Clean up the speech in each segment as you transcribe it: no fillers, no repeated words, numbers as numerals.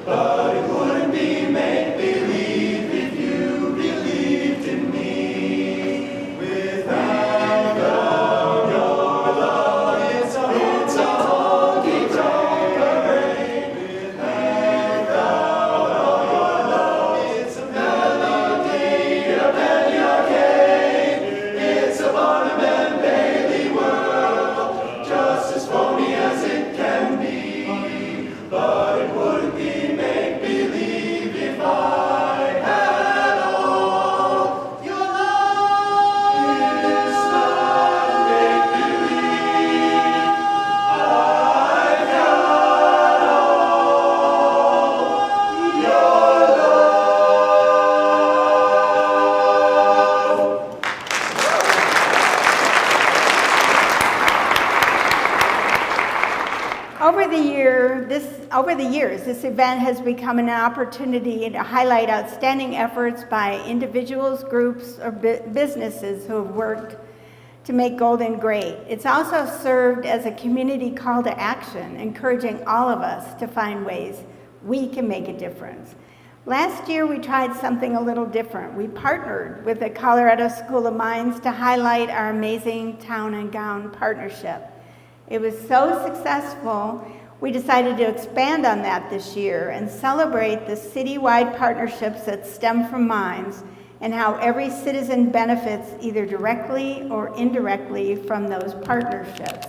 but it wouldn't be make-believe if you believed in me. Without your love, it's a honky-tonk parade. Without your love, it's a melody, a penny arcade. It's a Barnum and Bailey world, just as phony as it can be. But it wouldn't be make-believe if I had all your love. It's not make-believe. I've got all your love. Over the years, this event has become an opportunity to highlight outstanding efforts by individuals, groups, or businesses who have worked to make Golden great. It's also served as a community call to action, encouraging all of us to find ways we can make a difference. Last year, we tried something a little different. We partnered with the Colorado School of Mines to highlight our amazing Town and Gown partnership. It was so successful, we decided to expand on that this year and celebrate the citywide partnerships that stem from mines and how every citizen benefits either directly or indirectly from those partnerships.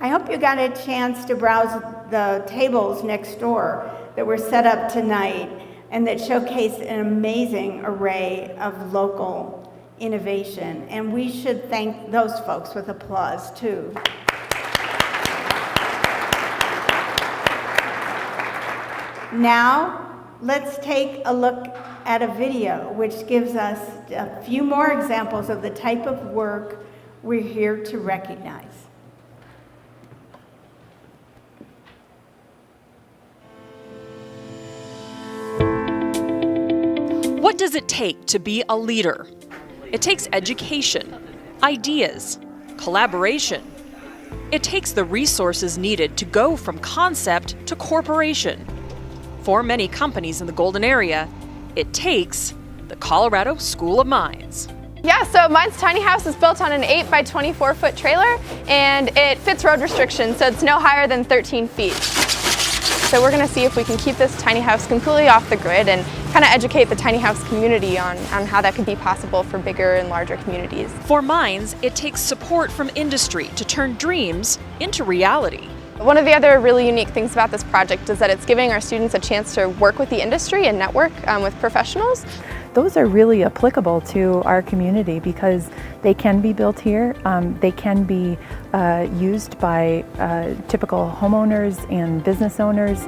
I hope you got a chance to browse the tables next door that were set up tonight and that showcase an amazing array of local innovation. And we should thank those folks with applause too. Now, let's take a look at a video which gives us a few more examples of the type of work we're here to recognize. What does it take to be a leader? It takes education, ideas, collaboration. It takes the resources needed to go from concept to corporation. For many companies in the Golden area, it takes the Colorado School of Mines. Yeah, so mine's tiny house is built on an 8 by 24 foot trailer, and it fits road restrictions, so it's no higher than 13 feet. So we're gonna see if we can keep this tiny house completely off the grid and kind of educate the tiny house community on how that could be possible for bigger and larger communities. For mines, it takes support from industry to turn dreams into reality. One of the other really unique things about this project is that it's giving our students a chance to work with the industry and network with professionals. Those are really applicable to our community because they can be built here, they can be used by typical homeowners and business owners.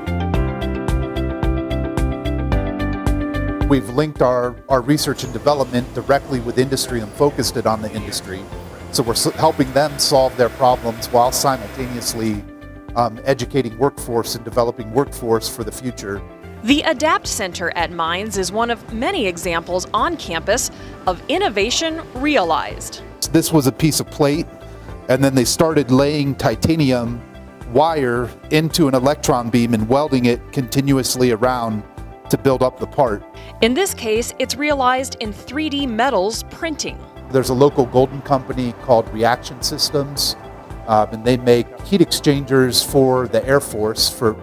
We've linked our research and development directly with industry and focused it on the industry. So we're helping them solve their problems while simultaneously educating workforce and developing workforce for the future. The Adapt Center at Mines is one of many examples on campus of innovation realized. This was a piece of plate, and then they started laying titanium wire into an electron beam and welding it continuously around to build up the part. In this case, it's realized in 3D metals printing. There's a local Golden company called Reaction Systems, and they make heat exchangers for the Air Force for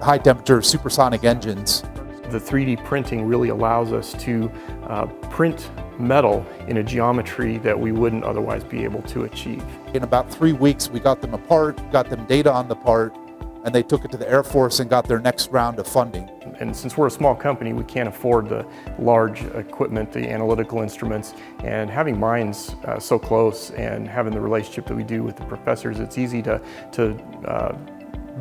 high temperature supersonic engines. The 3D printing really allows us to print metal in a geometry that we wouldn't otherwise be able to achieve. In about 3 weeks, we got them apart, got them data on the part, and they took it to the Air Force and got their next round of funding. And since we're a small company, we can't afford the large equipment, the analytical instruments, and having mines so close and having the relationship that we do with the professors, it's easy to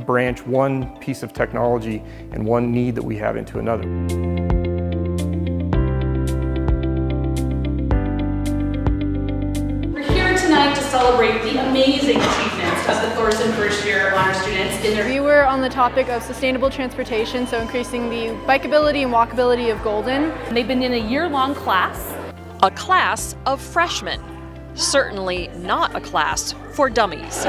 branch one piece of technology and one need that we have into another. We're here tonight to celebrate the amazing achievements of the Thorson first year honor students in their... We were on the topic of sustainable transportation, so increasing the bikeability and walkability of Golden. They've been in a year-long class. A class of freshmen. Certainly not a class for dummies.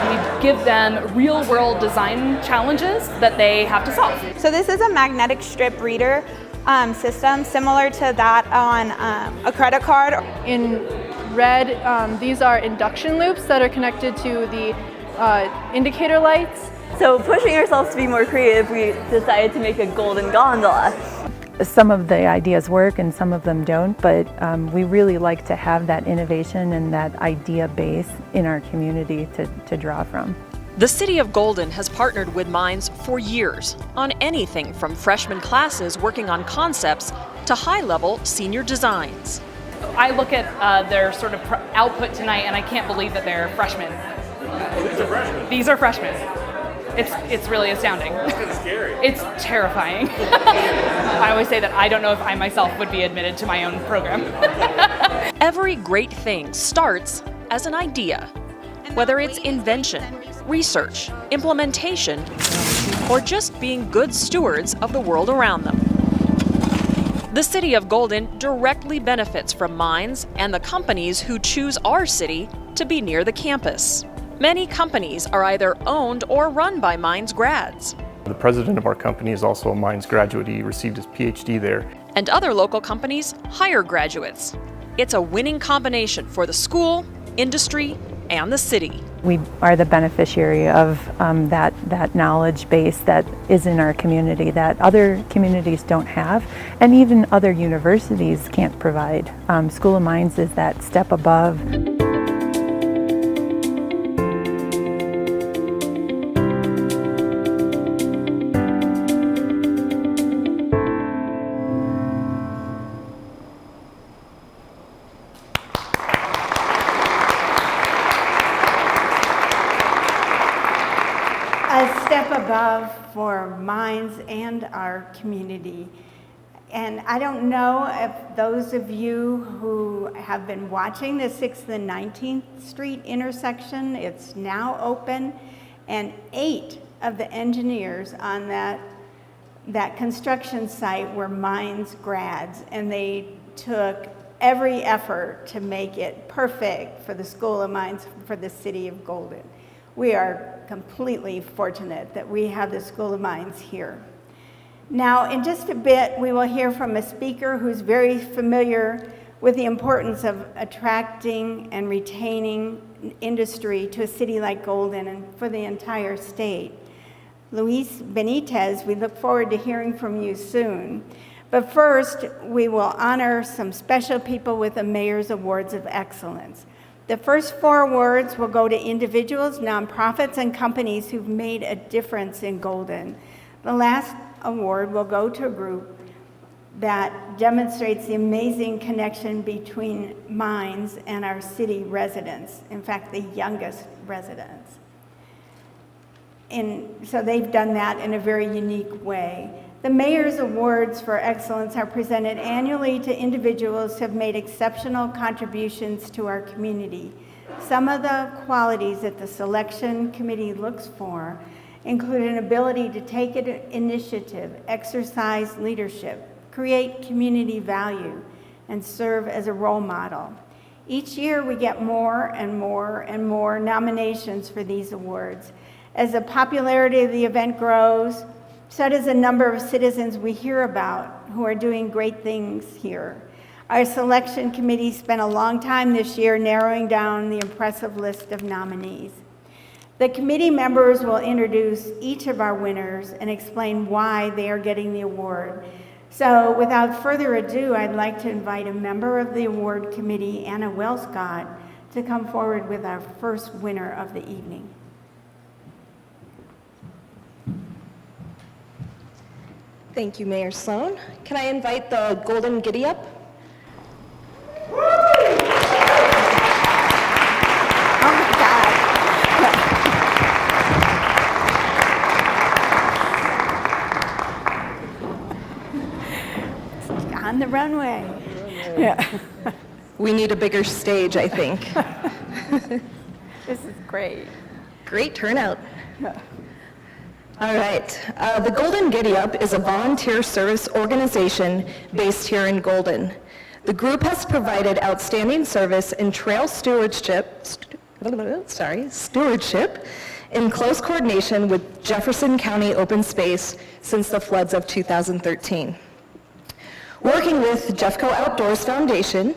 We give them real-world design challenges that they have to solve. So this is a magnetic strip reader system, similar to that on a credit card. In red, these are induction loops that are connected to the indicator lights. So pushing ourselves to be more creative, we decided to make a golden gondola. Some of the ideas work and some of them don't, but we really like to have that innovation and that idea base in our community to draw from. The City of Golden has partnered with Minds for years on anything from freshman classes working on concepts to high-level senior designs. I look at their sort of output tonight and I can't believe that they're freshmen. These are freshmen. These are freshmen. It's really astounding. It's scary. It's terrifying. I always say that I don't know if I myself would be admitted to my own program. Every great thing starts as an idea, whether it's invention, research, implementation, or just being good stewards of the world around them. The City of Golden directly benefits from Minds and the companies who choose our city to be near the campus. Many companies are either owned or run by Minds grads. The president of our company is also a Minds graduate. He received his PhD there. And other local companies hire graduates. It's a winning combination for the school, industry, and the city. We are the beneficiary of that knowledge base that is in our community that other communities don't have, and even other universities can't provide. School of Minds is that step above. Above for Minds and our community. And I don't know if those of you who have been watching the 6th and 19th Street intersection, it's now open, and 8 of the engineers on that construction site were Minds grads, and they took every effort to make it perfect for the School of Minds for the City of Golden. We are completely fortunate that we have the School of Minds here. Now, in just a bit, we will hear from a speaker who's very familiar with the importance of attracting and retaining industry to a city like Golden and for the entire state. Luis Benitez, we look forward to hearing from you soon. But first, we will honor some special people with the Mayor's Awards of Excellence. The first 4 awards will go to individuals, nonprofits, and companies who've made a difference in Golden. The last award will go to a group that demonstrates the amazing connection between Minds and our city residents, in fact, the youngest residents. And so they've done that in a very unique way. The Mayor's Awards for Excellence are presented annually to individuals who have made exceptional contributions to our community. Some of the qualities that the selection committee looks for include an ability to take initiative, exercise leadership, create community value, and serve as a role model. Each year we get more and more and more nominations for these awards. As the popularity of the event grows, so does the number of citizens we hear about who are doing great things here. Our selection committee spent a long time this year narrowing down the impressive list of nominees. The committee members will introduce each of our winners and explain why they are getting the award. So without further ado, I'd like to invite a member of the award committee, Anna Wellscott, to come forward with our first winner of the evening. Thank you, Mayor Sloan. Can I invite the Golden Giddyup? Oh my God. On the runway. Yeah. We need a bigger stage, I think. This is great. Great turnout. All right. The Golden Giddyup is a volunteer service organization based here in Golden. The group has provided outstanding service in trail stewardship, stewardship in close coordination with Jefferson County Open Space since the floods of 2013. Working with Jeffco Outdoors Foundation,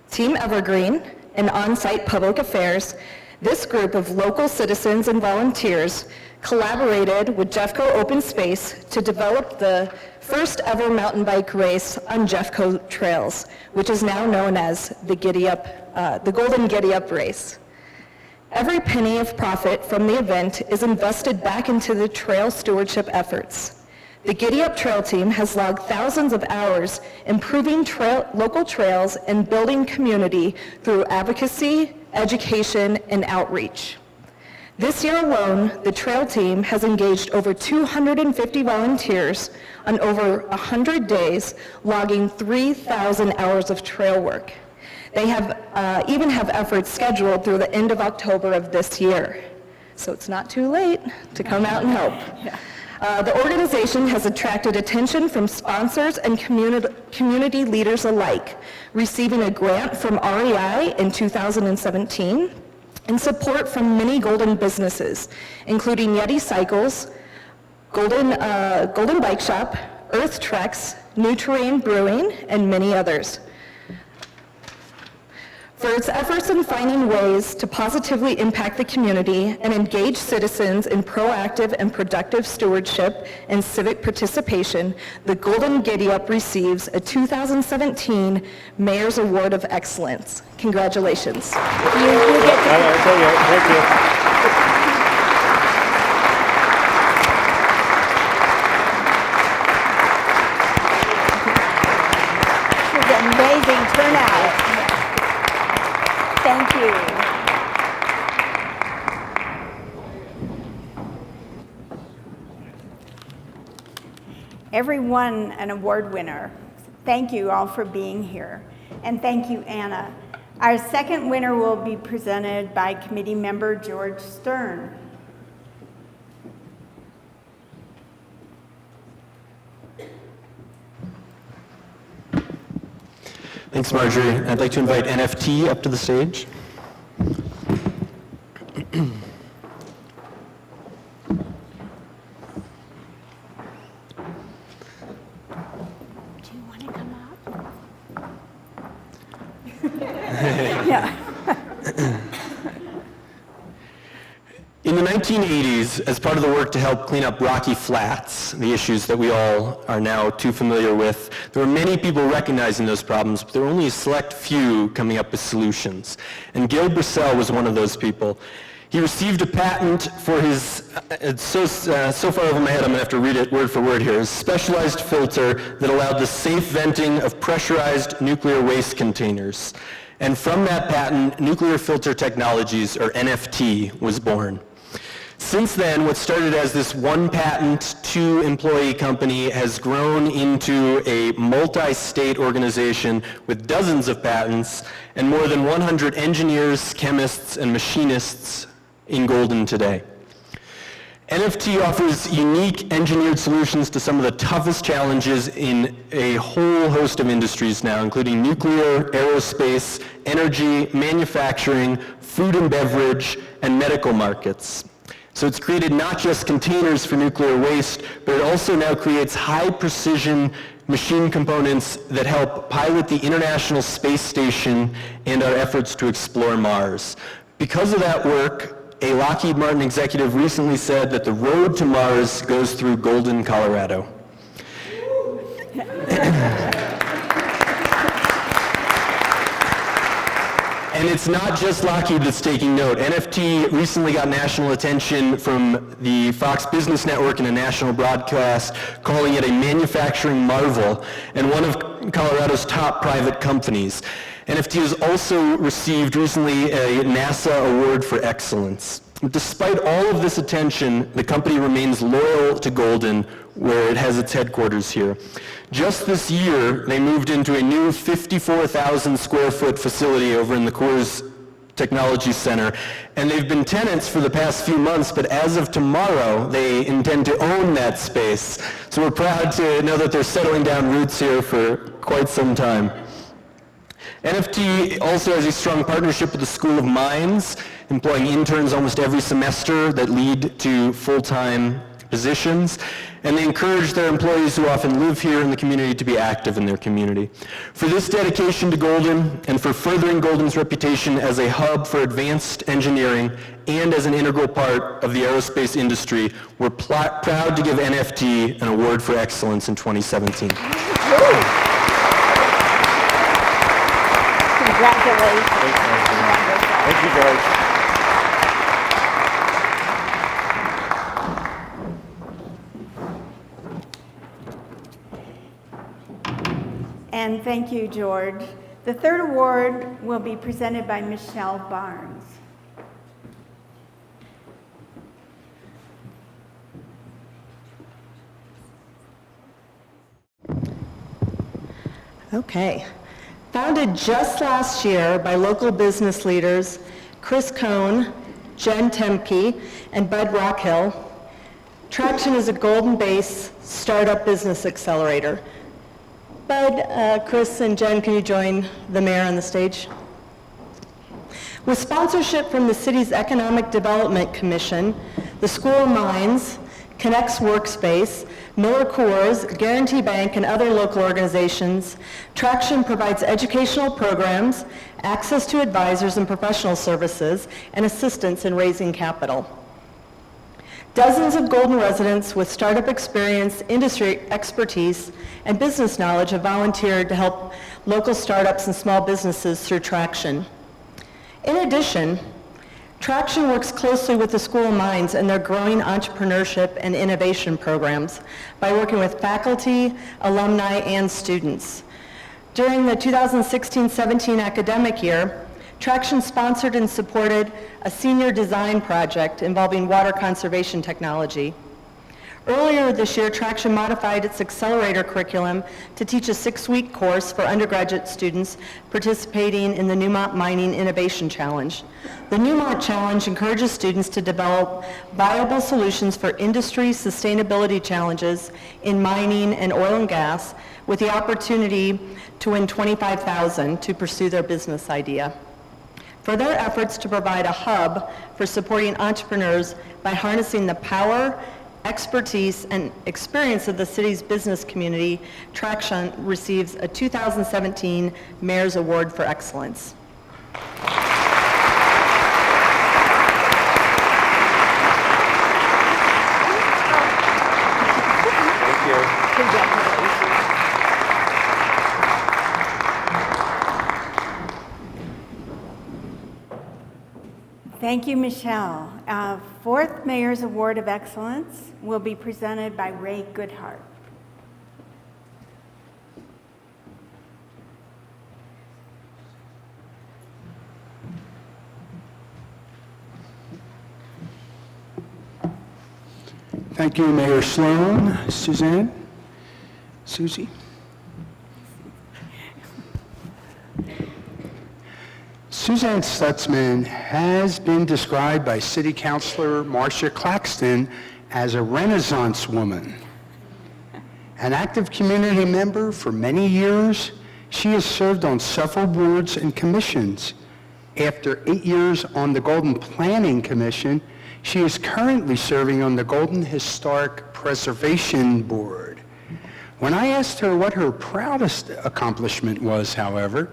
Team Evergreen, and On-Site Public Affairs, this group of local citizens and volunteers collaborated with Jeffco Open Space to develop the first ever mountain bike race on Jeffco trails, which is now known as the Giddyup, the Golden Giddyup Race. Every penny of profit from the event is invested back into the trail stewardship efforts. The Giddyup Trail Team has logged thousands of hours improving local trails and building community through advocacy, education, and outreach. This year alone, the trail team has engaged over 250 volunteers on over 100 days, logging 3,000 hours of trail work. They even have efforts scheduled through the end of October of this year. So it's not too late to come out and help. The organization has attracted attention from sponsors and community leaders alike, receiving a grant from REI in 2017, and support from many Golden businesses, including Yeti Cycles, Golden Bike Shop, Earth Treks, New Terrain Brewing, and many others. For its efforts in finding ways to positively impact the community and engage citizens in proactive and productive stewardship and civic participation, the Golden Giddyup receives a 2017 Mayor's Award of Excellence. Congratulations. Thank you. This is an amazing turnout. Thank you. Everyone an award winner. Thank you all for being here. And thank you, Anna. Our second winner will be presented by committee member George Stern. Thanks, Marjorie. I'd like to invite NFT up to the stage. Do you want to come up? Yeah. In the 1980s, as part of the work to help clean up rocky flats, the issues that we all are now too familiar with, there were many people recognizing those problems, but there were only a select few coming up with solutions. And Gil Brissell was one of those people. He received a patent for his, it's so far over my head, I'm going to have to read it word for word here, a specialized filter that allowed the safe venting of pressurized nuclear waste containers. And from that patent, Nuclear Filter Technologies, or NFT, was born. Since then, what started as this one patent, two employee company has grown into a multi-state organization with dozens of patents and more than 100 engineers, chemists, and machinists in Golden today. NFT offers unique engineered solutions to some of the toughest challenges in a whole host of industries now, including nuclear, aerospace, energy, manufacturing, food and beverage, and medical markets. So it's created not just containers for nuclear waste, but it also now creates high-precision machine components that help pilot the International Space Station and our efforts to explore Mars. Because of that work, a Lockheed Martin executive recently said that the road to Mars goes through Golden, Colorado. And it's not just Lockheed that's taking note. NFT recently got national attention from the Fox Business Network in a national broadcast, calling it a manufacturing marvel and one of Colorado's top private companies. NFT has also received recently a NASA Award for Excellence. Despite all of this attention, the company remains loyal to Golden, where it has its headquarters here. Just this year, they moved into a new 54,000 square foot facility over in the Coors Technology Center, and they've been tenants for the past few months, but as of tomorrow, they intend to own that space. So we're proud to know that they're settling down roots here for quite some time. NFT also has a strong partnership with the School of Mines. employing interns almost every semester that lead to full-time positions, and they encourage their employees who often live here in the community to be active in their community. For this dedication to Golden and for furthering Golden's reputation as a hub for advanced engineering and as an integral part of the aerospace industry, we're proud to give NFT an award for excellence in 2017. Congratulations. Thank you, guys. And thank you, George. The third award will be presented by Michelle Barnes. Okay. Founded just last year by local business leaders Chris Cohn, Jen Temke, and Bud Rockhill, Traction is a Golden-based startup business accelerator. Bud, Chris, and Jen, can you join the mayor on the stage? With sponsorship from the city's Economic Development Commission, the School of Mines, Connects Workspace, Miller Coors, Guarantee Bank, and other local organizations, Traction provides educational programs, access to advisors and professional services, and assistance in raising capital. Dozens of Golden residents with startup experience, industry expertise, and business knowledge have volunteered to help local startups and small businesses through Traction. In addition, Traction works closely with the School of Mines and their growing entrepreneurship and innovation programs by working with faculty, alumni, and students. During the 2016-17 academic year, Traction sponsored and supported a senior design project involving water conservation technology. Earlier this year, Traction modified its accelerator curriculum to teach a 6-week course for undergraduate students participating in the Newmont Mining Innovation Challenge. The Newmont Challenge encourages students to develop viable solutions for industry sustainability challenges in mining and oil and gas, with the opportunity to win $25,000 to pursue their business idea. For their efforts to provide a hub for supporting entrepreneurs by harnessing the power, expertise, and experience of the city's business community, Traction receives a 2017 Mayor's Award for Excellence. Thank you. Congratulations. Thank you, Michelle. Fourth Mayor's Award of Excellence will be presented by Ray Goodhart. Thank you, Mayor Sloan, Suzanne, Susie. Suzanne Stutzman has been described by City Councilor Marcia Claxton as a Renaissance woman. An active community member for many years, she has served on several boards and commissions. After 8 years on the Golden Planning Commission, she is currently serving on the Golden Historic Preservation Board. When I asked her what her proudest accomplishment was, however,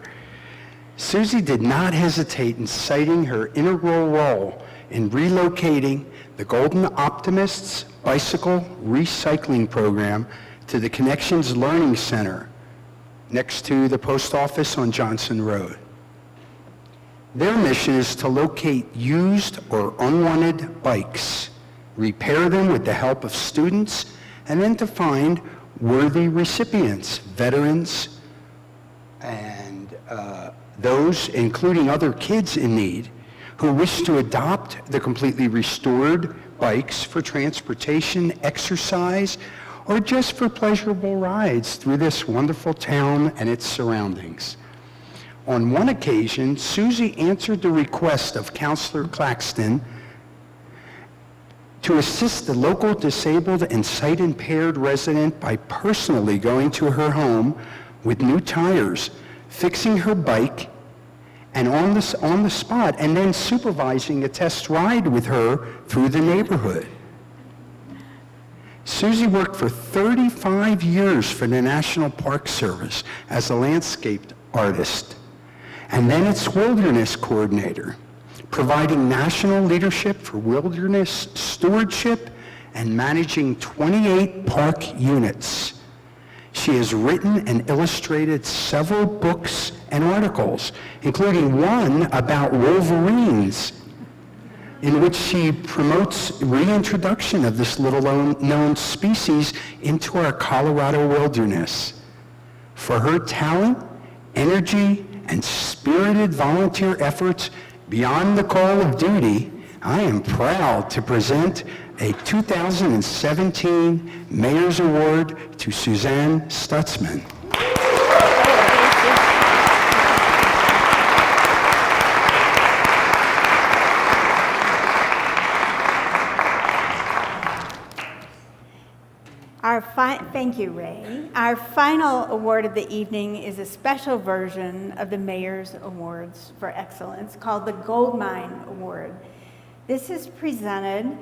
Susie did not hesitate in citing her integral role in relocating the Golden Optimists Bicycle Recycling Program to the Connections Learning Center next to the post office on Johnson Road. Their mission is to locate used or unwanted bikes, repair them with the help of students, and then to find worthy recipients, veterans, and those, including other kids in need, who wish to adopt the completely restored bikes for transportation, exercise, or just for pleasurable rides through this wonderful town and its surroundings. On one occasion, Susie answered the request of Councilor Claxton to assist the local disabled and sight-impaired resident by personally going to her home with new tires, fixing her bike, and on the spot, and then supervising a test ride with her through the neighborhood. Susie worked for 35 years for the National Park Service as a landscape artist, and then its wilderness coordinator, providing national leadership for wilderness stewardship and managing 28 park units. She has written and illustrated several books and articles, including one about wolverines, in which she promotes reintroduction of this little-known species into our Colorado wilderness. For her talent, energy, and spirited volunteer efforts beyond the call of duty, I am proud to present a 2017 Mayor's Award to Suzanne Stutzman. Thank you, Ray. Our final award of the evening is a special version of the Mayor's Awards for Excellence called the Goldmine Award. This is presented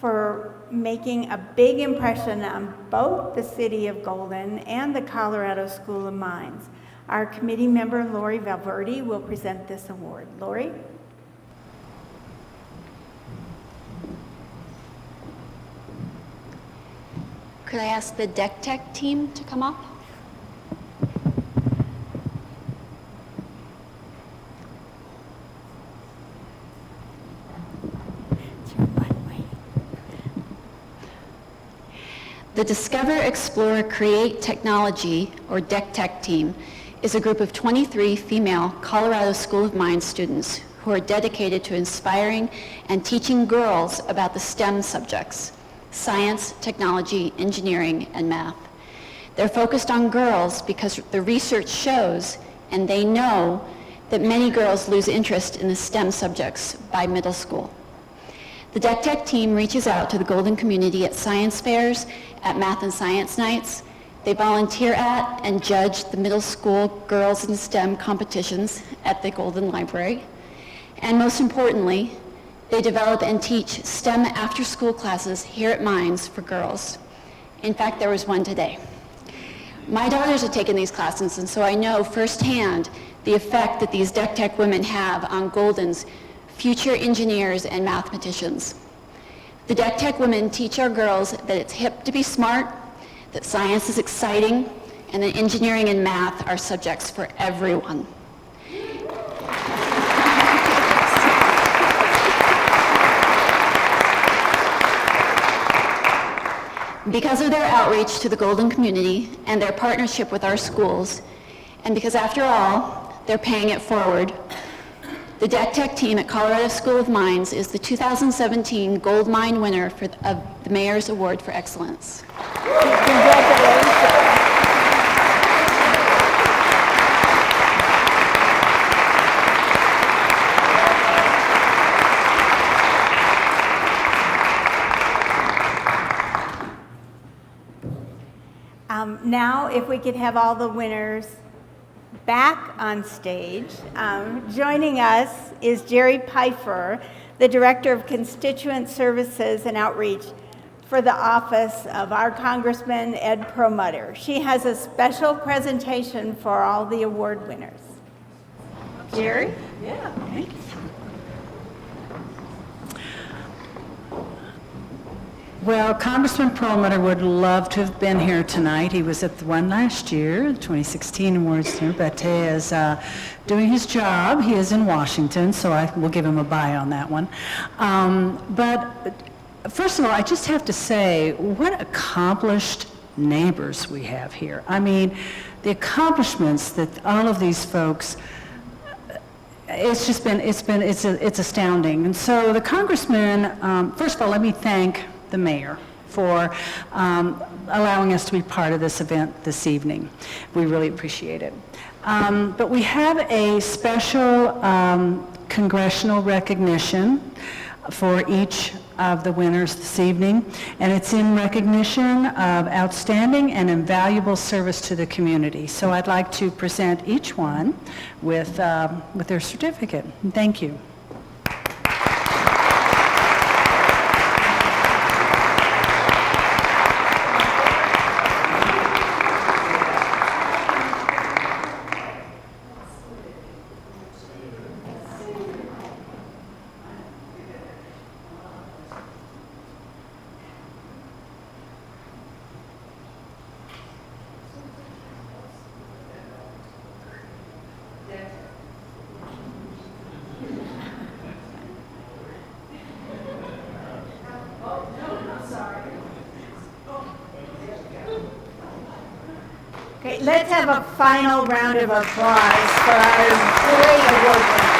for making a big impression on both the city of Golden and the Colorado School of Mines. Our committee member, Lori Valverde, will present this award. Lori? Could I ask the Deck Tech team to come up? The Discover, Explore, Create Technology, or Deck Tech team, is a group of 23 female Colorado School of Mines students who are dedicated to inspiring and teaching girls about the STEM subjects: science, technology, engineering, and math. They're focused on girls because the research shows, and they know, that many girls lose interest in the STEM subjects by middle school. The Deck Tech team reaches out to the Golden community at science fairs, at math and science nights. They volunteer at and judge the middle school girls in STEM competitions at the Golden Library. And most importantly, they develop and teach STEM after-school classes here at Mines for girls. In fact, there was one today. My daughters have taken these classes, and so I know firsthand the effect that these Deck Tech women have on Golden's future engineers and mathematicians. The Deck Tech women teach our girls that it's hip to be smart, that science is exciting, and that engineering and math are subjects for everyone. Because of their outreach to the Golden community and their partnership with our schools, and because after all, they're paying it forward, the Deck Tech team at Colorado School of Mines is the 2017 Gold Mine winner of the Mayor's Award for Excellence. Now, if we could have all the winners back on stage. Joining us is Jerry Peiffer, the Director of Constituent Services and Outreach for the office of our Congressman Ed Perlmutter. She has a special presentation for all the award winners. Jerry? Yeah, thanks. Well, Congressman Perlmutter would love to have been here tonight. He was at the one last year, the 2016 awards here, but he is doing his job. He is in Washington, so I will give him a bye on that one. But first of all, I just have to say, what accomplished neighbors we have here. I mean, the accomplishments that all of these folks, it's astounding. And so the congressman, first of all, let me thank the mayor for allowing us to be part of this event this evening. We really appreciate it. But we have a special congressional recognition for each of the winners this evening, and it's in recognition of outstanding and invaluable service to the community. So I'd like to present each one with their certificate. Thank you. Okay, let's have a final round of applause for our great award winners.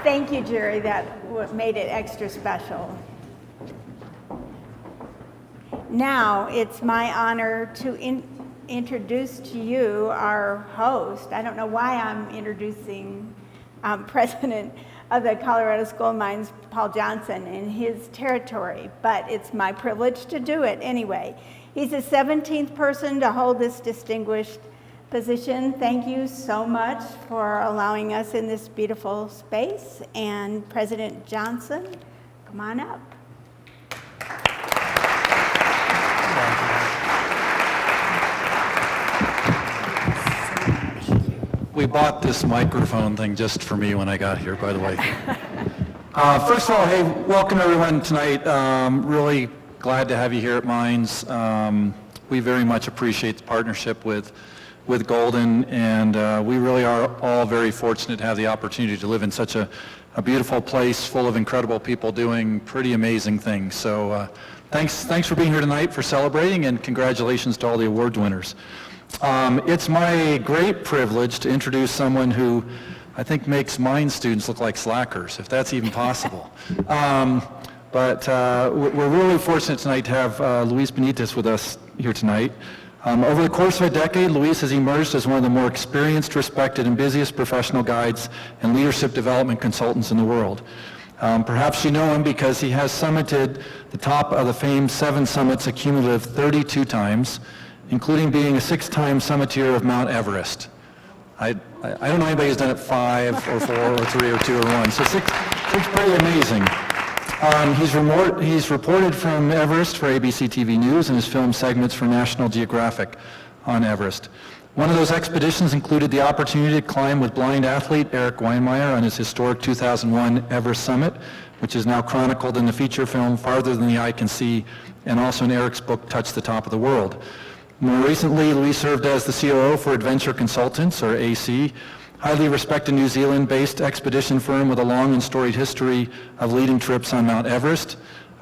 Thank you, Jerry. That made it extra special. Now, it's my honor to introduce to you our host. I don't know why I'm introducing President of the Colorado School of Mines, Paul Johnson, in his territory, but it's my privilege to do it anyway. He's the 17th person to hold this distinguished position. Thank you so much for allowing us in this beautiful space. And President Johnson, come on up. We bought this microphone thing just for me when I got here, by the way. First of all, hey, welcome everyone tonight. Really glad to have you here at Mines. We very much appreciate the partnership with Golden, and we really are all very fortunate to have the opportunity to live in such a beautiful place full of incredible people doing pretty amazing things. So thanks for being here tonight, for celebrating, and congratulations to all the award winners. It's my great privilege to introduce someone who I think makes Mines students look like slackers, if that's even possible. But we're really fortunate tonight to have Luis Benitez with us here tonight. Over the course of a decade, Luis has emerged as one of the more experienced, respected, and busiest professional guides and leadership development consultants in the world. Perhaps you know him because he has summited the top of the famed 7 summits, a cumulative 32 times, including being a 6-time summiteer of Mount Everest. I don't know anybody who's done it 5 or 4 or 3 or 2 or 1, so six pretty amazing. He's reported from Everest for ABC TV News and has filmed segments for National Geographic on Everest. One of those expeditions included the opportunity to climb with blind athlete Eric Weinmeier on his historic 2001 Everest summit, which is now chronicled in the feature film Farther Than the Eye Can See, and also in Eric's book Touch the Top of the World. More recently, Luis served as the COO for Adventure Consultants, or AC, highly respected New Zealand-based expedition firm with a long and storied history of leading trips on Mount Everest.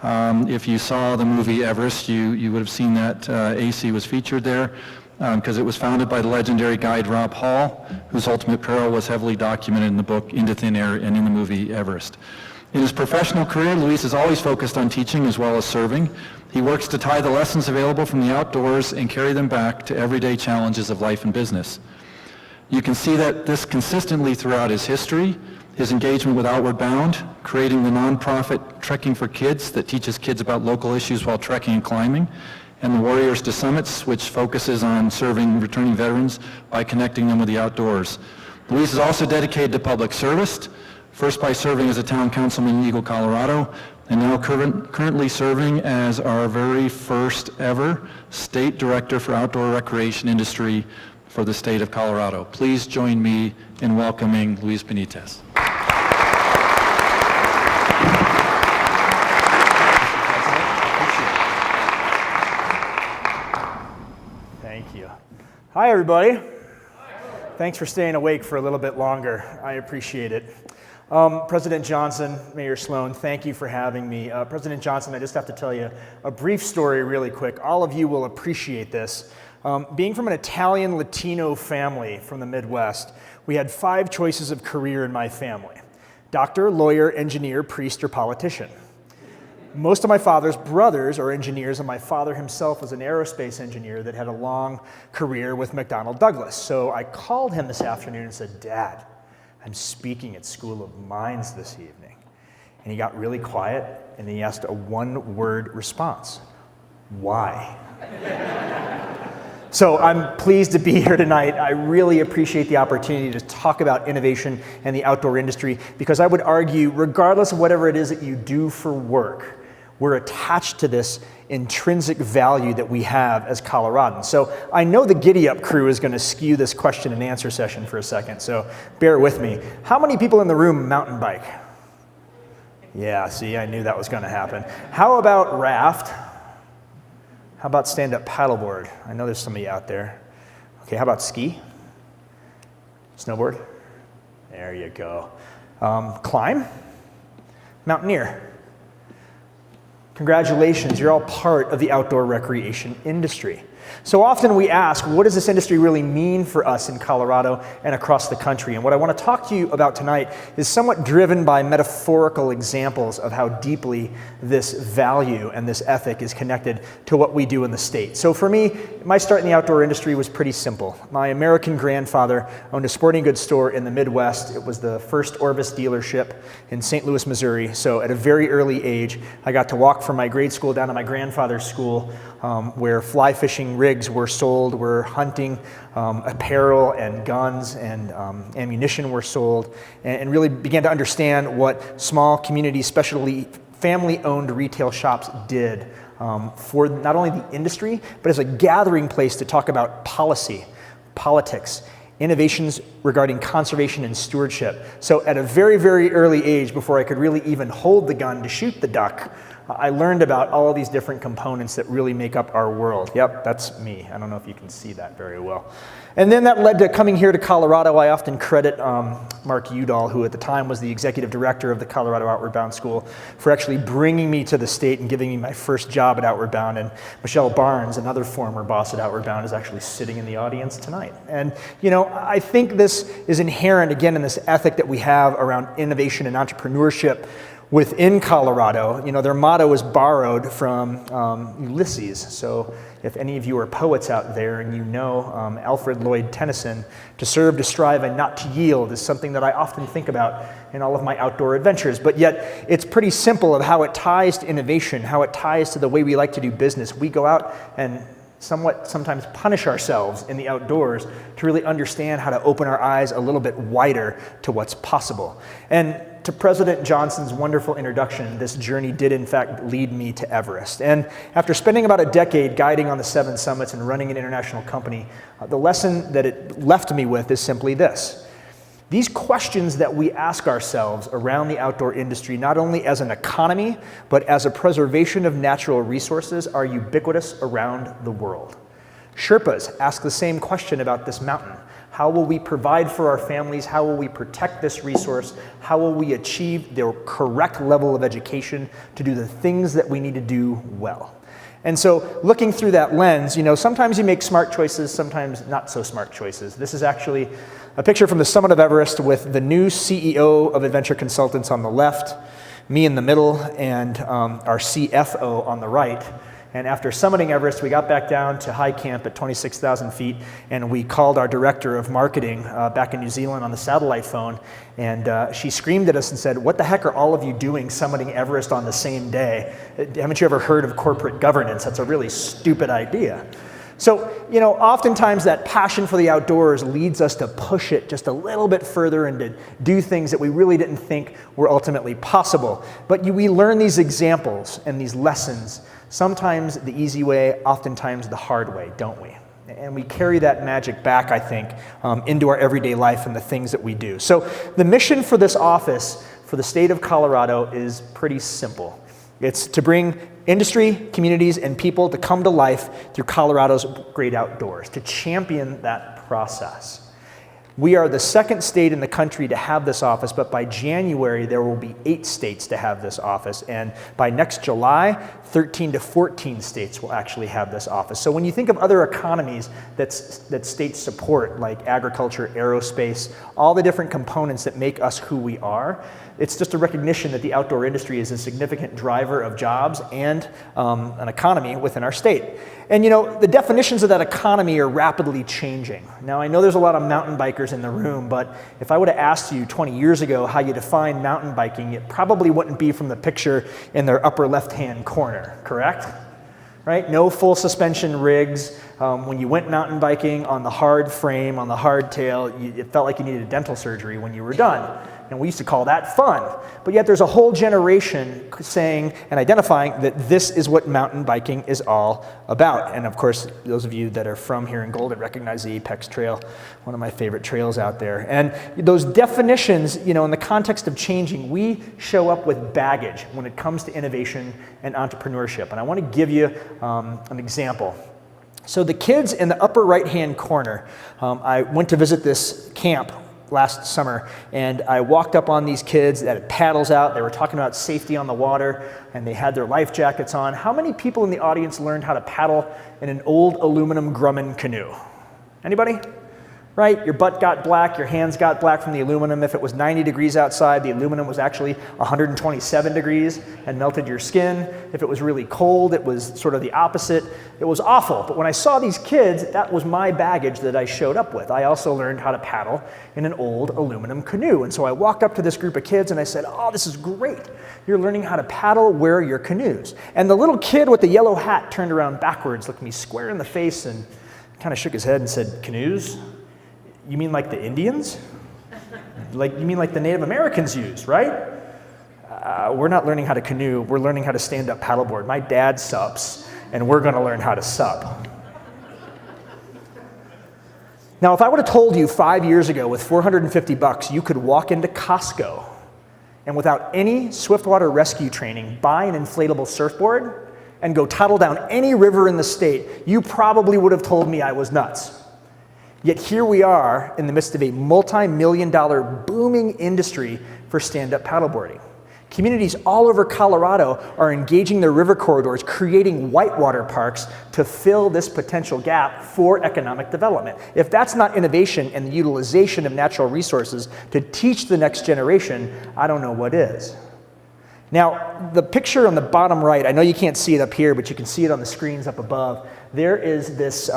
If you saw the movie Everest, you would have seen that AC was featured there because it was founded by the legendary guide Rob Hall, whose ultimate peril was heavily documented in the book Into Thin Air and in the movie Everest. In his professional career, Luis is always focused on teaching as well as serving. He works to tie the lessons available from the outdoors and carry them back to everyday challenges of life and business. You can see that this consistently throughout his history, his engagement with Outward Bound, creating the nonprofit Trekking for Kids that teaches kids about local issues while trekking and climbing, and the Warriors to Summits, which focuses on serving returning veterans by connecting them with the outdoors. Luis is also dedicated to public service, first by serving as a town councilman in Eagle, Colorado, and now currently serving as our very first ever state director for outdoor recreation industry for the state of Colorado. Please join me in welcoming Luis Benitez. Thank you. Hi, everybody. Thanks for staying awake for a little bit longer. I appreciate it. President Johnson, Mayor Sloan, thank you for having me. President Johnson, I just have to tell you a brief story really quick. All of you will appreciate this. Being from an Italian Latino family from the Midwest, we had 5 choices of career in my family: doctor, lawyer, engineer, priest, or politician. Most of my father's brothers are engineers, and my father himself was an aerospace engineer that had a long career with McDonnell Douglas. So I called him this afternoon and said, Dad, I'm speaking at School of Mines this evening. And he got really quiet, and he asked a one-word response. Why? So I'm pleased to be here tonight. I really appreciate the opportunity to talk about innovation and the outdoor industry, because I would argue, regardless of whatever it is that you do for work, we're attached to this intrinsic value that we have as Coloradans. So I know the Giddyup crew is going to skew this question and answer session for a second, so bear with me. How many people in the room mountain bike? Yeah, see, I knew that was going to happen. How about raft? How about stand-up paddleboard? I know there's somebody out there. Okay, how about ski? Snowboard? There you go. Climb? Mountaineer? Congratulations, you're all part of the outdoor recreation industry. So often we ask, what does this industry really mean for us in Colorado and across the country? And what I want to talk to you about tonight is somewhat driven by metaphorical examples of how deeply this value and this ethic is connected to what we do in the state. So for me, my start in the outdoor industry was pretty simple. My American grandfather owned a sporting goods store in the Midwest. It was the first Orvis dealership in St. Louis, Missouri. So at a very early age, I got to walk from my grade school down to my grandfather's school, where fly fishing rigs were sold, where hunting apparel and guns and ammunition were sold, and really began to understand what small community, specialty family-owned retail shops did for not only the industry, but as a gathering place to talk about policy, politics, innovations regarding conservation and stewardship. So at a very, very early age, before I could really even hold the gun to shoot the duck, I learned about all of these different components that really make up our world. Yep, that's me. I don't know if you can see that very well. And then that led to coming here to Colorado. I often credit Mark Udall, who at the time was the executive director of the Colorado Outward Bound School, for actually bringing me to the state and giving me my first job at Outward Bound. And Michelle Barnes, another former boss at Outward Bound, is actually sitting in the audience tonight. And you know, I think this is inherent, again, in this ethic that we have around innovation and entrepreneurship within Colorado. You know, their motto is borrowed from Ulysses. So if any of you are poets out there and you know Alfred Lloyd Tennyson, to serve, to strive, and not to yield is something that I often think about in all of my outdoor adventures. But yet it's pretty simple of how it ties to innovation, how it ties to the way we like to do business. We go out and sometimes punish ourselves in the outdoors to really understand how to open our eyes a little bit wider to what's possible. And to President Johnson's wonderful introduction, this journey did in fact lead me to Everest. And after spending about a decade guiding on the 7 summits and running an international company, the lesson that it left me with is simply this. These questions that we ask ourselves around the outdoor industry, not only as an economy, but as a preservation of natural resources, are ubiquitous around the world. Sherpas ask the same question about this mountain. How will we provide for our families? How will we protect this resource? How will we achieve the correct level of education to do the things that we need to do well? And so looking through that lens, you know, sometimes you make smart choices, sometimes not so smart choices. This is actually a picture from the summit of Everest with the new CEO of Adventure Consultants on the left, me in the middle, and our CFO on the right. And after summiting Everest, we got back down to high camp at 26,000 feet, and we called our director of marketing back in New Zealand on the satellite phone, and she screamed at us and said, "What the heck are all of you doing summiting Everest on the same day? Haven't you ever heard of corporate governance? That's a really stupid idea." So, you know, oftentimes that passion for the outdoors leads us to push it just a little bit further and to do things that we really didn't think were ultimately possible. But we learn these examples and these lessons, sometimes the easy way, oftentimes the hard way, don't we? And we carry that magic back, I think, into our everyday life and the things that we do. So the mission for this office for the state of Colorado is pretty simple. It's to bring industry, communities, and people to come to life through Colorado's great outdoors, to champion that process. We are the second state in the country to have this office, but by January, there will be 8 states to have this office. And by next July, 13 to 14 states will actually have this office. So when you think of other economies that states support, like agriculture, aerospace, all the different components that make us who we are, it's just a recognition that the outdoor industry is a significant driver of jobs and an economy within our state. And you know, the definitions of that economy are rapidly changing. Now, I know there's a lot of mountain bikers in the room, but if I would have asked you 20 years ago how you define mountain biking, it probably wouldn't be from the picture in their upper left-hand corner, correct? Right? No full suspension rigs. When you went mountain biking on the hard frame, on the hard tail, it felt like you needed dental surgery when you were done. And we used to call that fun. But yet there's a whole generation saying and identifying that this is what mountain biking is all about. And of course, those of you that are from here in Golden recognize the Apex Trail, one of my favorite trails out there. And those definitions, you know, in the context of changing, we show up with baggage when it comes to innovation and entrepreneurship. And I want to give you an example. So the kids in the upper right-hand corner, I went to visit this camp last summer, and I walked up on these kids that had paddles out. They were talking about safety on the water, and they had their life jackets on. How many people in the audience learned how to paddle in an old aluminum Grumman canoe? Anybody? Right? Your butt got black, your hands got black from the aluminum. If it was 90 degrees outside, the aluminum was actually 127 degrees and melted your skin. If it was really cold, it was sort of the opposite. It was awful. But when I saw these kids, that was my baggage that I showed up with. I also learned how to paddle in an old aluminum canoe. And so I walked up to this group of kids and I said, "Oh, this is great. You're learning how to paddle. Where are your canoes?" And the little kid with the yellow hat turned around backwards, looked me square in the face, and kind of shook his head and said, "Canoes? You mean like the Indians? You mean like the Native Americans use, right? We're not learning how to canoe, we're learning how to stand up paddleboard. My dad sups, and we're gonna learn how to sup." Now, if I would have told you 5 years ago with $450 you could walk into Costco and without any swiftwater rescue training buy an inflatable surfboard and go paddle down any river in the state, you probably would have told me I was nuts. Yet here we are in the midst of a multi-million-dollar booming industry for stand-up paddleboarding. Communities all over Colorado are engaging their river corridors, creating whitewater parks to fill this potential gap for economic development. If that's not innovation and the utilization of natural resources to teach the next generation, I don't know what is. Now, the picture on the bottom right, I know you can't see it up here, but you can see it on the screens up above. There is this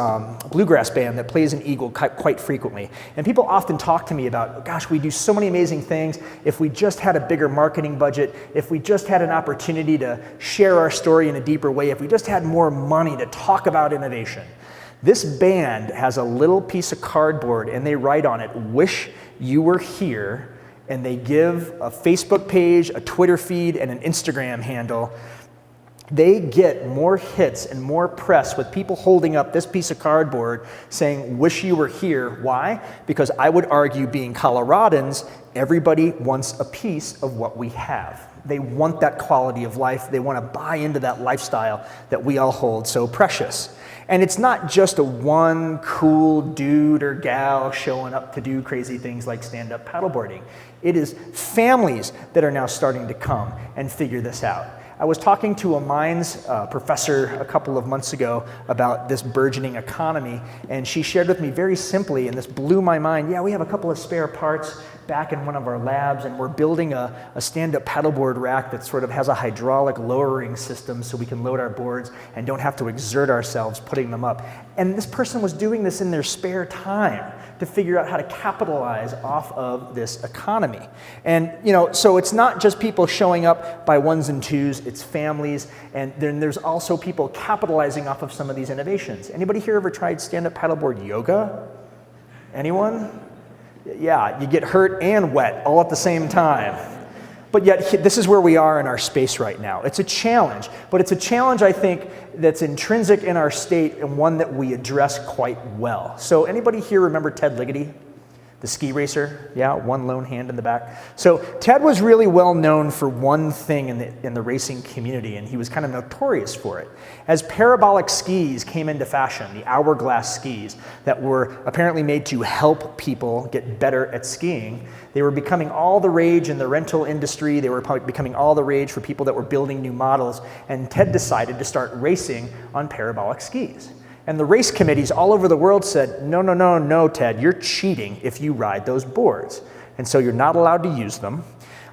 bluegrass band that plays in Eagle quite frequently. And people often talk to me about, gosh, we do so many amazing things. If we just had a bigger marketing budget, if we just had an opportunity to share our story in a deeper way, if we just had more money to talk about innovation. This band has a little piece of cardboard and they write on it, "Wish you were here." And they give a Facebook page, a Twitter feed, and an Instagram handle. They get more hits and more press with people holding up this piece of cardboard saying, "Wish you were here." Why? Because I would argue, being Coloradans, everybody wants a piece of what we have. They want that quality of life. They want to buy into that lifestyle that we all hold so precious. And it's not just a one cool dude or gal showing up to do crazy things like stand-up paddleboarding. It is families that are now starting to come and figure this out. I was talking to a mines professor a couple of months ago about this burgeoning economy, and she shared with me very simply, and this blew my mind, yeah, we have a couple of spare parts back in one of our labs, and we're building a stand-up paddleboard rack that sort of has a hydraulic lowering system so we can load our boards and don't have to exert ourselves putting them up. And this person was doing this in their spare time to figure out how to capitalize off of this economy. And so it's not just people showing up by ones and twos, it's families, and then there's also people capitalizing off of some of these innovations. Anybody here ever tried stand-up paddleboard yoga? Anyone? Yeah, you get hurt and wet all at the same time. But yet, this is where we are in our space right now. It's a challenge, but it's a challenge, I think, that's intrinsic in our state and one that we address quite well. So anybody here remember Ted Ligety? The ski racer, yeah, one lone hand in the back. So Ted was really well known for one thing in the racing community, and he was kind of notorious for it. As parabolic skis came into fashion, the hourglass skis that were apparently made to help people get better at skiing, they were becoming all the rage in the rental industry. They were becoming all the rage for people that were building new models, and Ted decided to start racing on parabolic skis. And the race committees all over the world said, no, no, no, no, Ted, you're cheating if you ride those boards. And so you're not allowed to use them.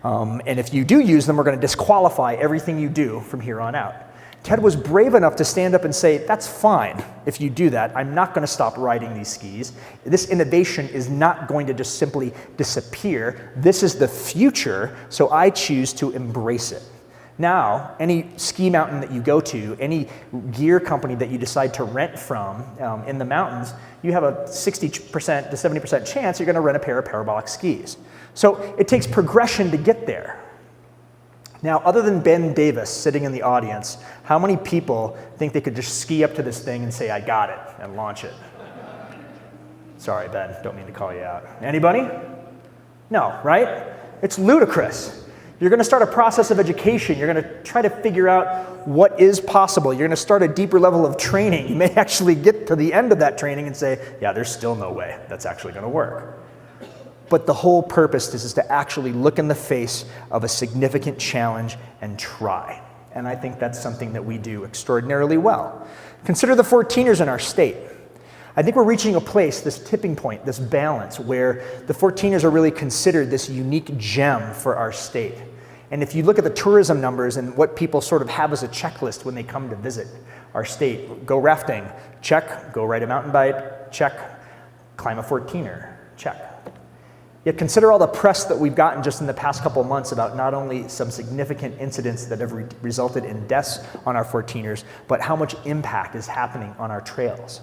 And if you do use them, we're going to disqualify everything you do from here on out. Ted was brave enough to stand up and say, that's fine if you do that. I'm not going to stop riding these skis. This innovation is not going to just simply disappear. This is the future, so I choose to embrace it. Now, any ski mountain that you go to, any gear company that you decide to rent from in the mountains, you have a 60% to 70% chance you're going to rent a pair of parabolic skis. So it takes progression to get there. Now, other than Ben Davis sitting in the audience, how many people think they could just ski up to this thing and say, I got it, and launch it? Sorry, Ben, don't mean to call you out. Anybody? No, right? It's ludicrous. You're going to start a process of education. You're going to try to figure out what is possible. You're going to start a deeper level of training. You may actually get to the end of that training and say, yeah, there's still no way that's actually going to work. But the whole purpose is to actually look in the face of a significant challenge and try. And I think that's something that we do extraordinarily well. Consider the 14ers in our state. I think we're reaching a place, this tipping point, this balance, where the 14ers are really considered this unique gem for our state. And if you look at the tourism numbers and what people sort of have as a checklist when they come to visit our state, go rafting, check, go ride a mountain bike, check, climb a 14er, check. Yet consider all the press that we've gotten just in the past couple months about not only some significant incidents that have resulted in deaths on our 14ers, but how much impact is happening on our trails.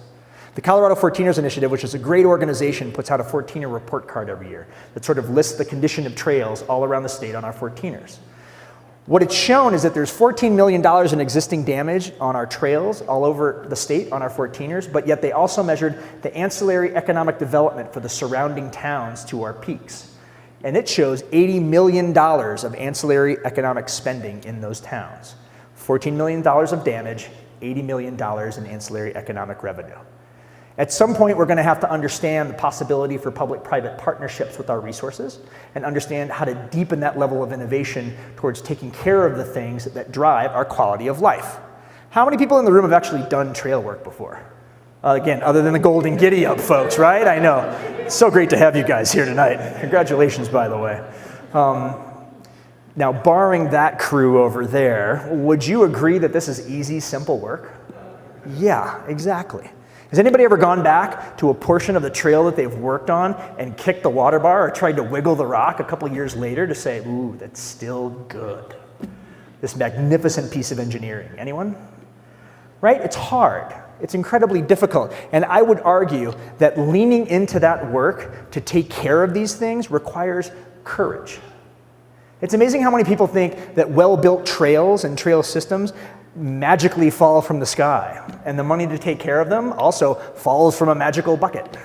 The Colorado 14ers Initiative, which is a great organization, puts out a 14er report card every year that sort of lists the condition of trails all around the state on our 14ers. What it's shown is that there's $14 million in existing damage on our trails all over the state on our 14ers, but yet they also measured the ancillary economic development for the surrounding towns to our peaks. And it shows $80 million of ancillary economic spending in those towns. $14 million of damage, $80 million in ancillary economic revenue. At some point, we're going to have to understand the possibility for public-private partnerships with our resources and understand how to deepen that level of innovation towards taking care of the things that drive our quality of life. How many people in the room have actually done trail work before? Again, other than the golden Giddyup folks, right? I know. It's so great to have you guys here tonight. Congratulations, by the way. Now, barring that crew over there, would you agree that this is easy, simple work? Yeah, exactly. Has anybody ever gone back to a portion of the trail that they've worked on and kicked the water bar or tried to wiggle the rock a couple years later to say, ooh, that's still good? This magnificent piece of engineering. Anyone? Right? It's hard. It's incredibly difficult. And I would argue that leaning into that work to take care of these things requires courage. It's amazing how many people think that well-built trails and trail systems magically fall from the sky, and the money to take care of them also falls from a magical bucket.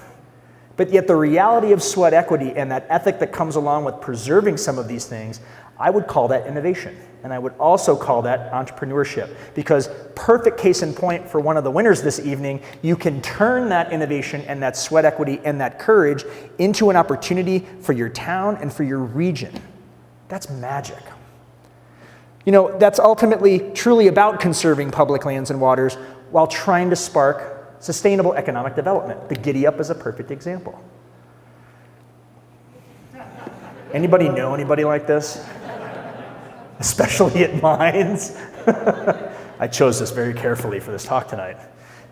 But yet the reality of sweat equity and that ethic that comes along with preserving some of these things, I would call that innovation. And I would also call that entrepreneurship, because perfect case in point for one of the winners this evening, you can turn that innovation and that sweat equity and that courage into an opportunity for your town and for your region. That's magic. You know, that's ultimately truly about conserving public lands and waters while trying to spark sustainable economic development. The Giddyup is a perfect example. Anybody know anybody like this? Especially at mines? I chose this very carefully for this talk tonight.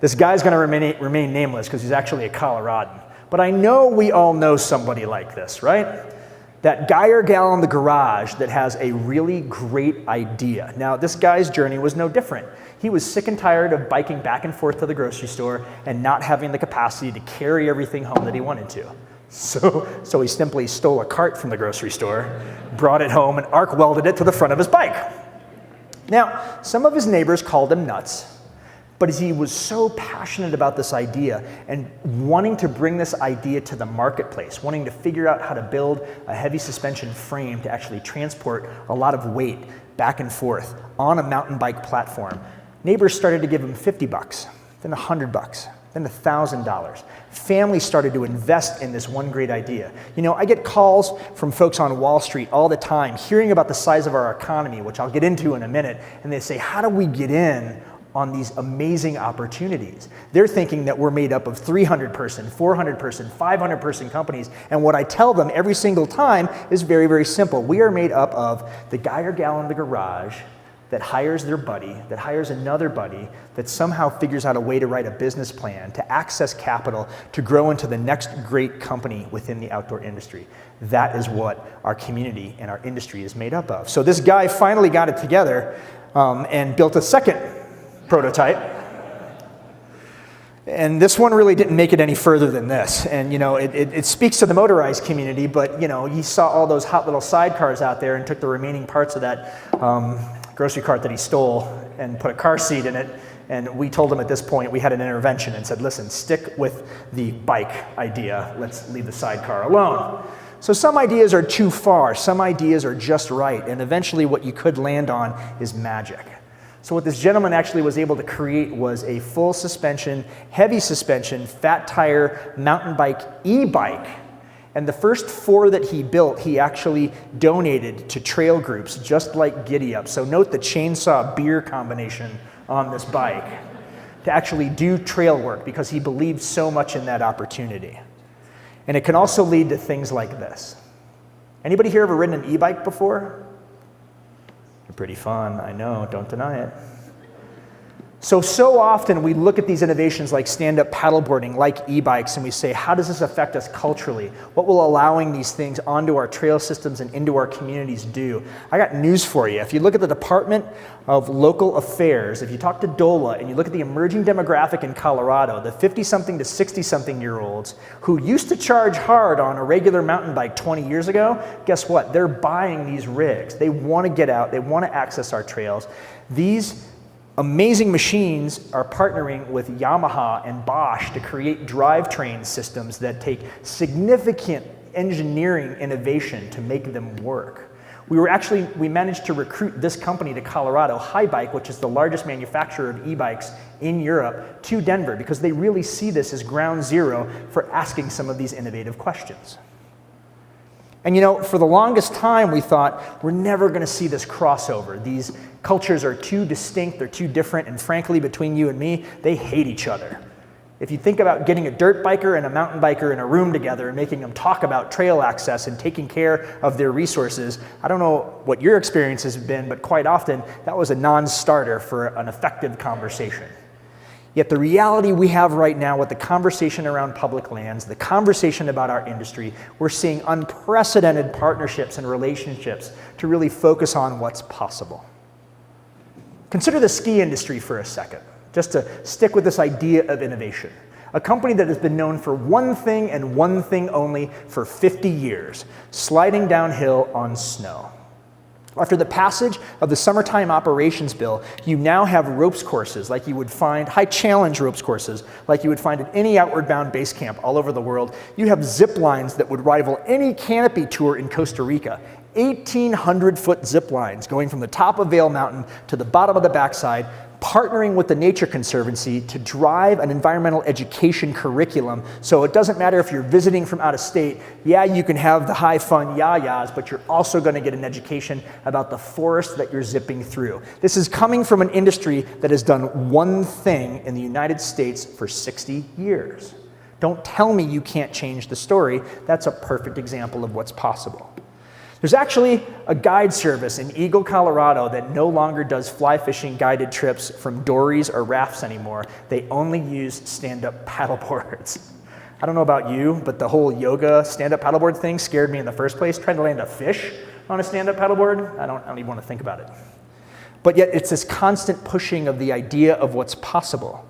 This guy's going to remain nameless because he's actually a Coloradan. But I know we all know somebody like this, right? That guy or gal in the garage that has a really great idea. Now, this guy's journey was no different. He was sick and tired of biking back and forth to the grocery store and not having the capacity to carry everything home that he wanted to. So he simply stole a cart from the grocery store, brought it home, and arc welded it to the front of his bike. Now, some of his neighbors called him nuts, But he was so passionate about this idea and wanting to bring this idea to the marketplace, wanting to figure out how to build a heavy suspension frame to actually transport a lot of weight back and forth on a mountain bike platform. Neighbors started to give him $50, then $100, then $1,000. Families started to invest in this one great idea. You know, I get calls from folks on Wall Street all the time hearing about the size of our economy, which I'll get into in a minute, and they say, how do we get in on these amazing opportunities? They're thinking that we're made up of 300-person, 400-person, 500-person companies, and what I tell them every single time is very, very simple. We are made up of the guy or gal in the garage that hires their buddy, that hires another buddy, that somehow figures out a way to write a business plan, to access capital, to grow into the next great company within the outdoor industry. That is what our community and our industry is made up of. So this guy finally got it together and built a second prototype. And this one really didn't make it any further than this. And you know, it speaks to the motorized community, but you know, you saw all those hot little sidecars out there and took the remaining parts of that grocery cart that he stole and put a car seat in it. And we told him at this point, we had an intervention and said, listen, stick with the bike idea. Let's leave the sidecar alone. So some ideas are too far, some ideas are just right, and eventually what you could land on is magic. So what this gentleman actually was able to create was a full suspension, heavy suspension, fat tire, mountain bike, e-bike. And the first 4 that he built, he actually donated to trail groups, just like Giddyup. So note the chainsaw beer combination on this bike to actually do trail work because he believed so much in that opportunity. And it can also lead to things like this. Anybody here ever ridden an e-bike before? They're pretty fun, I know, don't deny it. So often we look at these innovations like stand-up paddleboarding, like e-bikes, and we say, how does this affect us culturally? What will allowing these things onto our trail systems and into our communities do? I got news for you. If you look at the Department of Local Affairs, if you talk to DOLA and you look at the emerging demographic in Colorado, the 50-something to 60-something-year-olds who used to charge hard on a regular mountain bike 20 years ago, guess what? They're buying these rigs. They want to get out. They want to access our trails. These amazing machines are partnering with Yamaha and Bosch to create drivetrain systems that take significant engineering innovation to make them work. We managed to recruit this company to Colorado, Hi-Bike, which is the largest manufacturer of e-bikes in Europe, to Denver because they really see this as ground zero for asking some of these innovative questions. And you know, for the longest time we thought, we're never going to see this crossover. These cultures are too distinct, they're too different, and frankly, between you and me, they hate each other. If you think about getting a dirt biker and a mountain biker in a room together and making them talk about trail access and taking care of their resources, I don't know what your experience has been, but quite often that was a non-starter for an effective conversation. Yet the reality we have right now with the conversation around public lands, the conversation about our industry, we're seeing unprecedented partnerships and relationships to really focus on what's possible. Consider the ski industry for a second, just to stick with this idea of innovation. A company that has been known for one thing and one thing only for 50 years, sliding downhill on snow. After the passage of the Summertime Operations Bill, you now have ropes courses like you would find, high challenge ropes courses like you would find at any outward bound base camp all over the world. You have zip lines that would rival any canopy tour in Costa Rica. 1,800-foot zip lines going from the top of Vail Mountain to the bottom of the backside, partnering with the Nature Conservancy to drive an environmental education curriculum. So it doesn't matter if you're visiting from out of state, yeah, you can have the high fun yayas, but you're also going to get an education about the forest that you're zipping through. This is coming from an industry that has done one thing in the United States for 60 years. Don't tell me you can't change the story. That's a perfect example of what's possible. There's actually a guide service in Eagle, Colorado that no longer does fly fishing guided trips from dories or rafts anymore. They only use stand-up paddleboards. I don't know about you, but the whole yoga stand-up paddleboard thing scared me in the first place. Trying to land a fish on a stand-up paddleboard, I don't even want to think about it. But yet it's this constant pushing of the idea of what's possible.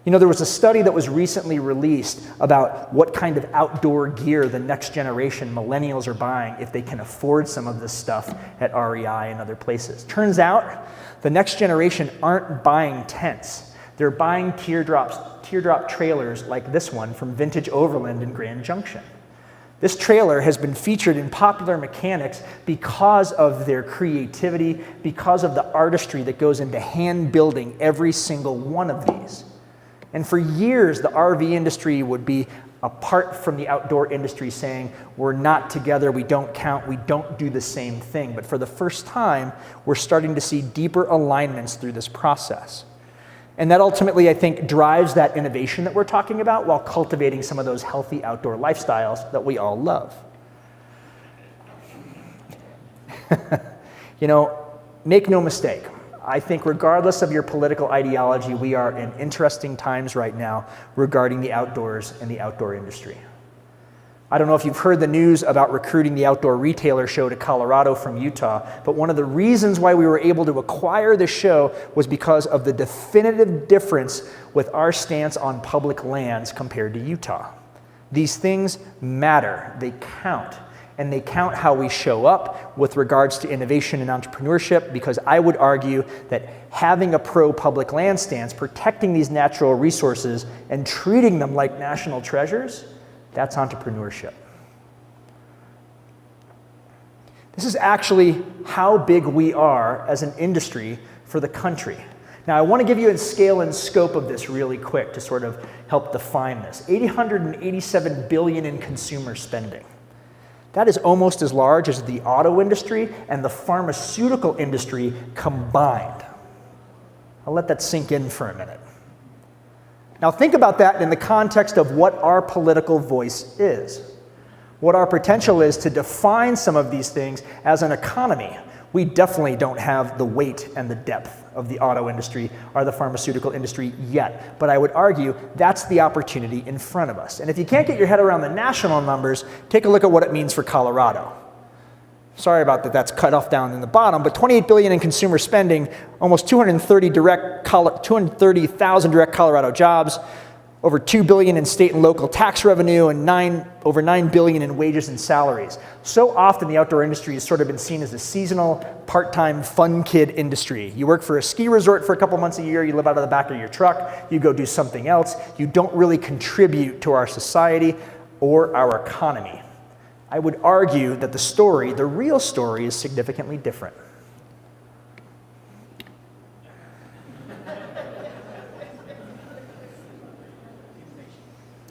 You know, there was a study that was recently released about what kind of outdoor gear the next generation millennials are buying if they can afford some of this stuff at REI and other places. Turns out the next generation aren't buying tents. They're buying teardrop trailers like this one from Vintage Overland in Grand Junction. This trailer has been featured in Popular Mechanics because of their creativity, because of the artistry that goes into hand building every single one of these. And for years, the RV industry would be apart from the outdoor industry, saying, we're not together, we don't count, we don't do the same thing. But for the first time, we're starting to see deeper alignments through this process. And that ultimately, I think, drives that innovation that we're talking about while cultivating some of those healthy outdoor lifestyles that we all love. You know, make no mistake. I think regardless of your political ideology, we are in interesting times right now regarding the outdoors and the outdoor industry. I don't know if you've heard the news about recruiting the outdoor retailer show to Colorado from Utah, but one of the reasons why we were able to acquire the show was because of the definitive difference with our stance on public lands compared to Utah. These things matter, they count, and they count how we show up with regards to innovation and entrepreneurship, because I would argue that having a pro-public land stance, protecting these natural resources and treating them like national treasures, that's entrepreneurship. This is actually how big we are as an industry for the country. Now, I want to give you a scale and scope of this really quick to sort of help define this. $887 billion in consumer spending. That is almost as large as the auto industry and the pharmaceutical industry combined. I'll let that sink in for a minute. Now think about that in the context of what our political voice is, what our potential is to define some of these things as an economy. We definitely don't have the weight and the depth of the auto industry or the pharmaceutical industry yet, but I would argue that's the opportunity in front of us. And if you can't get your head around the national numbers, take a look at what it means for Colorado. Sorry about that, that's cut off down in the bottom, but $28 billion in consumer spending, almost 230,000 direct Colorado jobs, over $2 billion in state and local tax revenue, and over $9 billion in wages and salaries. So often the outdoor industry has sort of been seen as a seasonal, part-time, fun kid industry. You work for a ski resort for a couple months a year, you live out of the back of your truck, you go do something else, you don't really contribute to our society or our economy. I would argue that the story, the real story, is significantly different.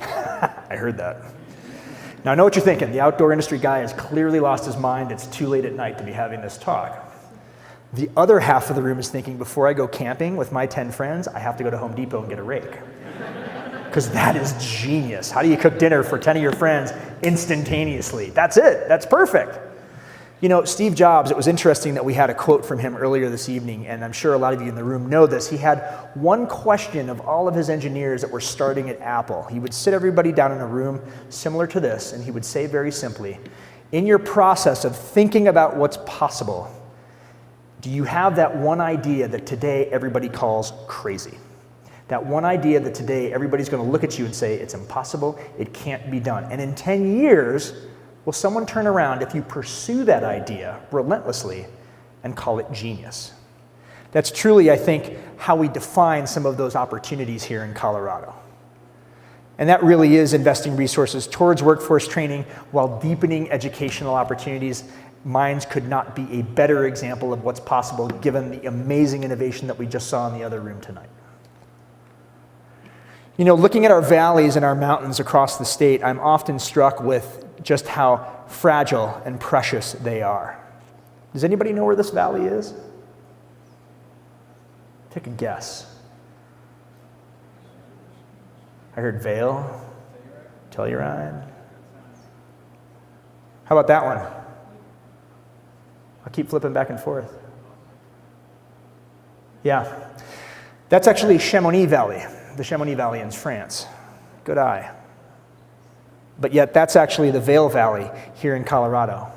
I heard that. Now I know what you're thinking. The outdoor industry guy has clearly lost his mind. It's too late at night to be having this talk. The other half of the room is thinking, before I go camping with my 10 friends, I have to go to Home Depot and get a rake. Because that is genius. How do you cook dinner for 10 of your friends instantaneously? That's it. That's perfect. You know, Steve Jobs, it was interesting that we had a quote from him earlier this evening, and I'm sure a lot of you in the room know this. He had one question of all of his engineers that were starting at Apple. He would sit everybody down in a room similar to this, and he would say very simply, in your process of thinking about what's possible, do you have that one idea that today everybody calls crazy? That one idea that today everybody's going to look at you and say, it's impossible, it can't be done. And in 10 years, will someone turn around if you pursue that idea relentlessly and call it genius? That's truly, I think, how we define some of those opportunities here in Colorado. And that really is investing resources towards workforce training while deepening educational opportunities. Mines could not be a better example of what's possible given the amazing innovation that we just saw in the other room tonight. You know, looking at our valleys and our mountains across the state, I'm often struck with just how fragile and precious they are. Does anybody know where this valley is? Take a guess. I heard Vail, Telluride. How about that one? I'll keep flipping back and forth. Yeah, that's actually Chamonix Valley. The Chamonix Valley in France. Good eye. But yet that's actually the Vail Valley here in Colorado.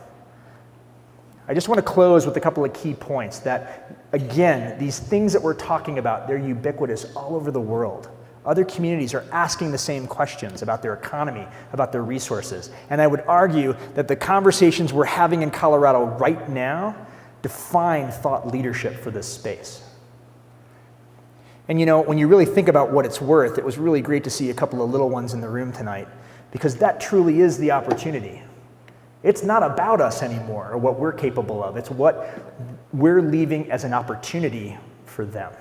I just want to close with a couple of key points that, again, these things that we're talking about, they're ubiquitous all over the world. Other communities are asking the same questions about their economy, about their resources. And I would argue that the conversations we're having in Colorado right now define thought leadership for this space. And you know, when you really think about what it's worth, it was really great to see a couple of little ones in the room tonight, because that truly is the opportunity. It's not about us anymore or what we're capable of. It's what we're leaving as an opportunity for them.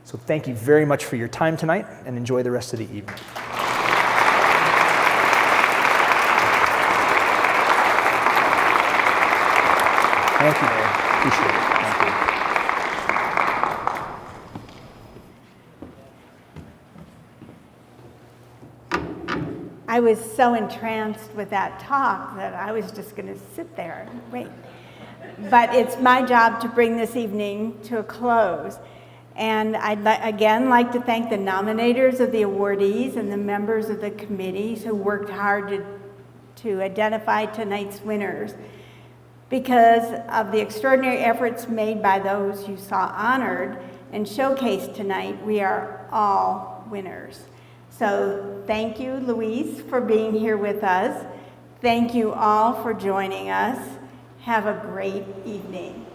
So thank you very much for your time tonight, and enjoy the rest of the evening. Thank you, Mary. Appreciate it. Thank you. I was so entranced with that talk that I was just going to sit there and wait. But it's my job to bring this evening to a close. And I'd again like to thank the nominators of the awardees and the members of the committees who worked hard to identify tonight's winners. Because of the extraordinary efforts made by those you saw honored and showcased tonight, we are all winners. So thank you, Louise, for being here with us. Thank you all for joining us. Have a great evening.